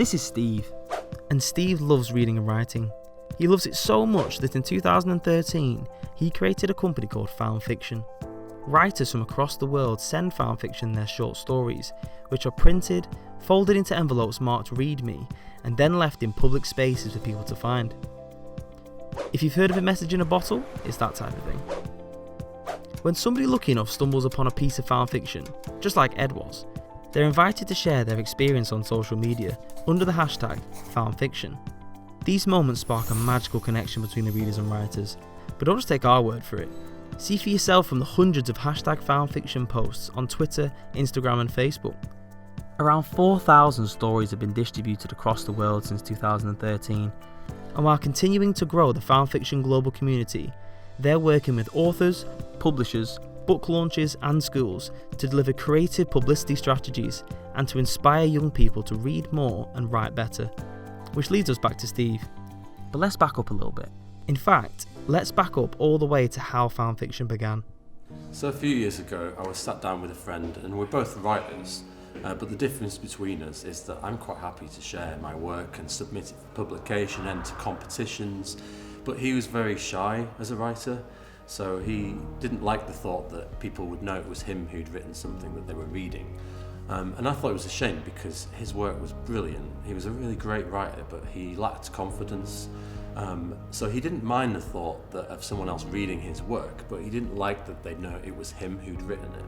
This is Steve, and Steve loves reading and writing. He loves it so much that in 2013, he created a company called Found Fiction. Writers from across the world send Found Fiction their short stories, which are printed, folded into envelopes marked Read Me, and then left in public spaces for people to find. If you've heard of a message in a bottle, it's that type of thing. When somebody lucky enough stumbles upon a piece of found fiction, just like Ed was, they're invited to share their experience on social media under the hashtag #FoundFiction. These moments spark a magical connection between the readers and writers, but don't just take our word for it. See for yourself from the hundreds of #FoundFiction posts on Twitter, Instagram and Facebook. Around 4,000 stories have been distributed across the world since 2013, and while continuing to grow the found fiction global community, they're working with authors, publishers, book launches and schools to deliver creative publicity strategies and to inspire young people to read more and write better. Which leads us back to Steve. But let's back up a little bit. In fact, let's back up all the way to how found fiction began. So a few years ago, I was sat down with a friend, and we're both writers, but the difference between us is that I'm quite happy to share my work and submit it for publication, enter competitions, but he was very shy as a writer, so he didn't like the thought that people would know it was him who'd written something that they were reading. And I thought it was a shame because his work was brilliant. He was a really great writer, but he lacked confidence. So he didn't mind the thought of someone else reading his work, but he didn't like that they'd know it was him who'd written it.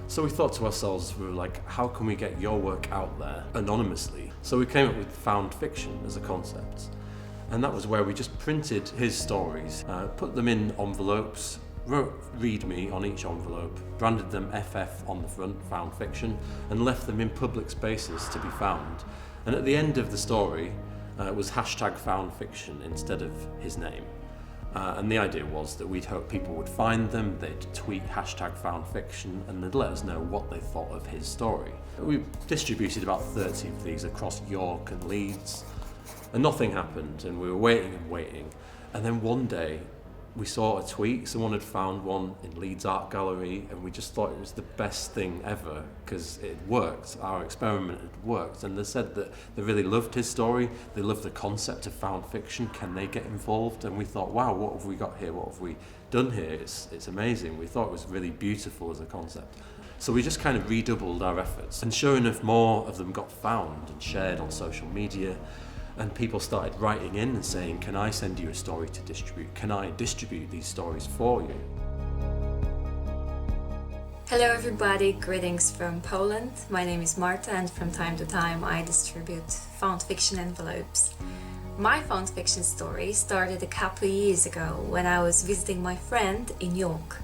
So we thought to ourselves, we were like, how can we get your work out there anonymously? So we came up with found fiction as a concept. And that was where we just printed his stories, put them in envelopes, wrote Read Me on each envelope, branded them FF on the front, Found Fiction, and left them in public spaces to be found. And at the end of the story was #FoundFiction instead of his name. And the idea was that we'd hope people would find them, they'd tweet #FoundFiction, and they'd let us know what they thought of his story. We distributed about 30 of these across York and Leeds, and nothing happened, and we were waiting and waiting. And then one day, we saw a tweet, someone had found one in Leeds Art Gallery, and we just thought it was the best thing ever because it worked, our experiment had worked, and they said that they really loved his story, they loved the concept of found fiction, can they get involved? And we thought, wow, what have we got here, what have we done here? It's amazing. We thought it was really beautiful as a concept. So we just kind of redoubled our efforts, and sure enough, more of them got found and shared on social media. And people started writing in and saying, can I send you a story to distribute? Can I distribute these stories for you? Hello everybody, greetings from Poland. My name is Marta, and from time to time I distribute found fiction envelopes. My found fiction story started a couple of years ago when I was visiting my friend in York.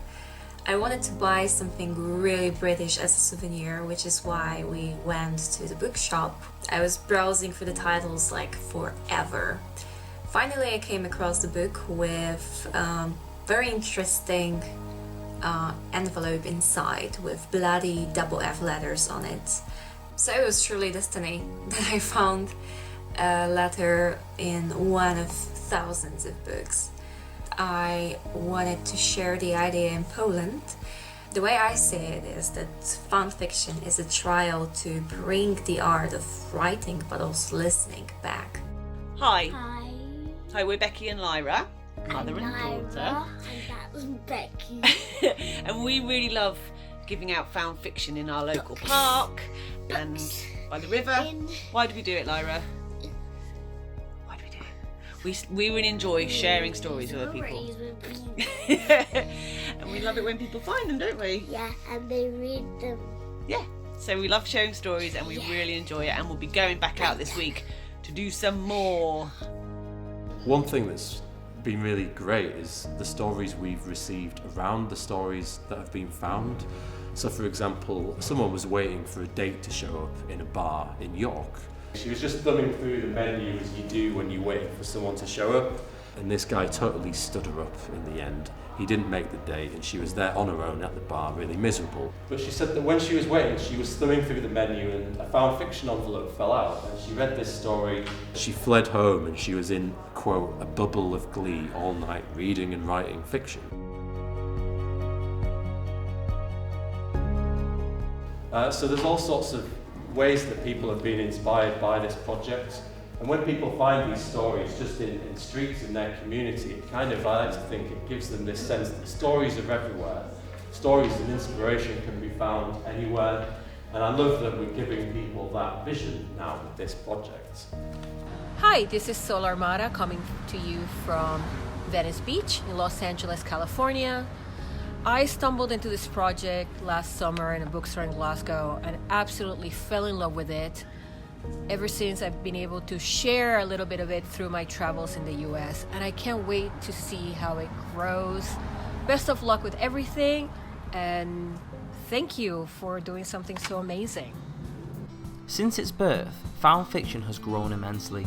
I wanted to buy something really British as a souvenir, which is why we went to the bookshop. I was browsing for the titles like forever. Finally, I came across the book with very interesting envelope inside with bloody double F letters on it. So it was truly destiny that I found a letter in one of thousands of books. I wanted to share the idea in Poland. The way I see it is that found fiction is a trial to bring the art of writing but also listening back. Hi. Hi. Hi, we're Becky and Lyra, mother and daughter. And that was Becky. And we really love giving out found fiction in our local park and by the river. Why do we do it, Lyra? We really enjoy sharing stories with other people. And we love it when people find them, don't we? Yeah, and they read them. Yeah, so we love sharing stories and we really enjoy it, and we'll be going back out this week to do some more. One thing that's been really great is the stories we've received around the stories that have been found. So for example, someone was waiting for a date to show up in a bar in York. She was just thumbing through the menu as you do when you're waiting for someone to show up, and this guy totally stood her up in the end. He didn't make the date, and she was there on her own at the bar, really miserable. But she said that when she was waiting, she was thumbing through the menu and a found fiction envelope fell out, and she read this story. She fled home and she was in, quote, a bubble of glee all night reading and writing fiction. So there's all sorts of ways that people have been inspired by this project. And when people find these stories just in streets in their community, it kind of, I like to think, it gives them this sense that stories are everywhere. Stories and inspiration can be found anywhere. And I love that we're giving people that vision now with this project. Hi, this is Marta coming to you from Venice Beach in Los Angeles, California. I stumbled into this project last summer in a bookstore in Glasgow and absolutely fell in love with it. Ever since, I've been able to share a little bit of it through my travels in the US, and I can't wait to see how it grows. Best of luck with everything, and thank you for doing something so amazing. Since its birth, found fiction has grown immensely.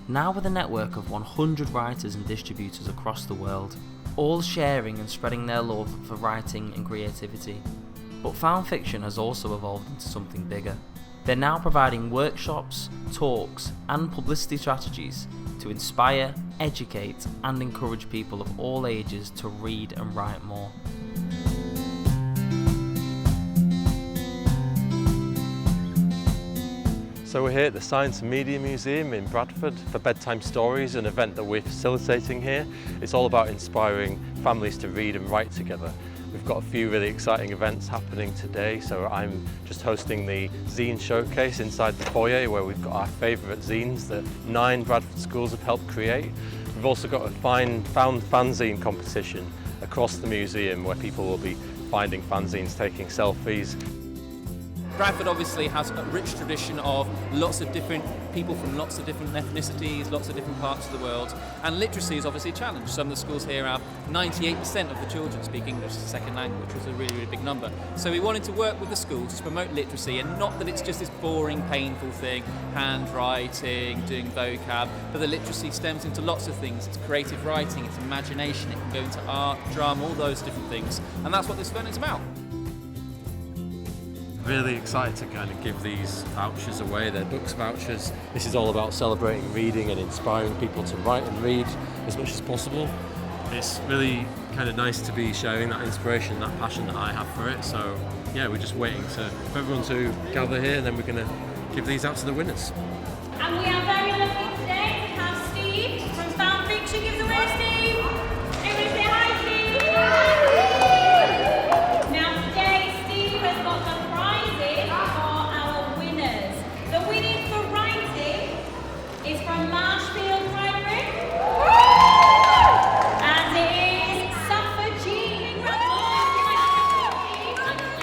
Now with a network of 100 writers and distributors across the world, all sharing and spreading their love for writing and creativity. But found fiction has also evolved into something bigger. They're now providing workshops, talks, and publicity strategies to inspire, educate, and encourage people of all ages to read and write more. So we're here at the Science and Media Museum in Bradford for Bedtime Stories, an event that we're facilitating here. It's all about inspiring families to read and write together. We've got a few really exciting events happening today, so I'm just hosting the zine showcase inside the foyer where we've got our favourite zines that 9 Bradford schools have helped create. We've also got a found fanzine competition across the museum where people will be finding fanzines, taking selfies. Bradford obviously has a rich tradition of lots of different people from lots of different ethnicities, lots of different parts of the world, and literacy is obviously a challenge. Some of the schools here have 98% of the children speak English as a second language, which is a really, really big number. So we wanted to work with the schools to promote literacy, and not that it's just this boring, painful thing, handwriting, doing vocab, but the literacy stems into lots of things. It's creative writing, it's imagination, it can go into art, drama, all those different things, and that's what this event is about. Really excited to kind of give these vouchers away. They're books vouchers. This is all about celebrating reading and inspiring people to write and read as much as possible. It's really kind of nice to be sharing that inspiration, that passion that I have for it. So yeah, we're just waiting for everyone to gather here, and then we're going to give these out to the winners. And we are very lucky today to have Steve from Found Fiction. Give the away, Steve! Everybody say hi, Steve!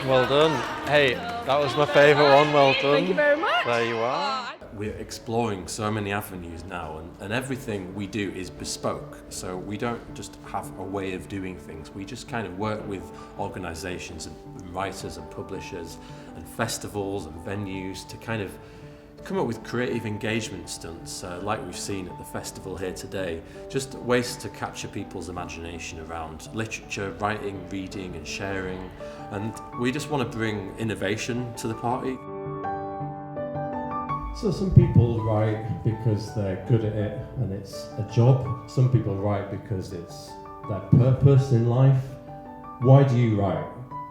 Well done. Hey, that was my favourite one. Well done. Thank you very much. There you are. We're exploring so many avenues now, and everything we do is bespoke. So we don't just have a way of doing things. We just kind of work with organisations and writers and publishers and festivals and venues to kind of come up with creative engagement stunts like we've seen at the festival here today. Just ways to capture people's imagination around literature, writing, reading and sharing. And we just want to bring innovation to the party. So some people write because they're good at it and it's a job. Some people write because it's their purpose in life. Why do you write?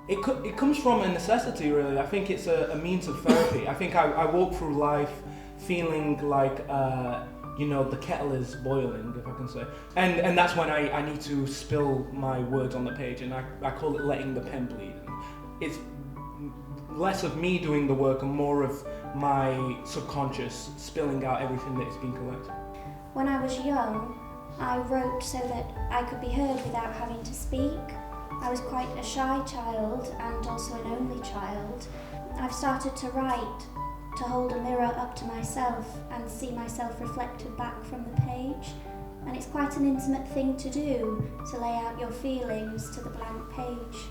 It comes from a necessity, really. I think it's a means of therapy. I think I walk through life feeling like, the kettle is boiling, if I can say. And that's when I need to spill my words on the page, and I call it letting the pen bleed. It's less of me doing the work and more of my subconscious spilling out everything that has been collected. When I was young, I wrote so that I could be heard without having to speak. I was quite a shy child and also an only child. I've started to write, to hold a mirror up to myself and see myself reflected back from the page. And it's quite an intimate thing to do, to lay out your feelings to the blank page.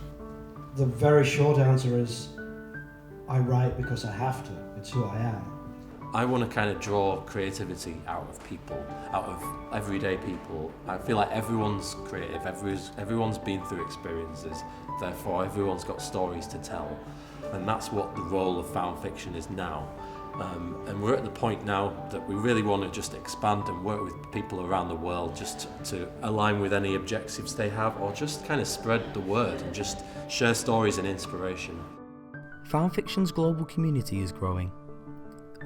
The very short answer is, I write because I have to. It's who I am. I want to kind of draw creativity out of people, out of everyday people. I feel like everyone's creative, everyone's been through experiences, therefore everyone's got stories to tell. And that's what the role of found fiction is now. And we're at the point now that we really want to just expand and work with people around the world just to align with any objectives they have, or just kind of spread the word and just share stories and inspiration. Found fiction's global community is growing.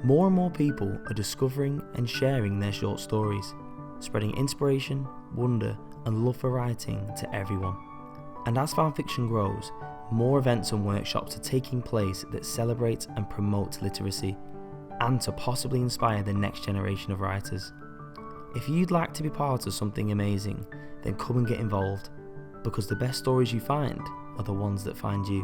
More and more people are discovering and sharing their short stories, spreading inspiration, wonder and love for writing to everyone. And as fan fiction grows, more events and workshops are taking place that celebrate and promote literacy, and to possibly inspire the next generation of writers. If you'd like to be part of something amazing, then come and get involved, because the best stories you find are the ones that find you.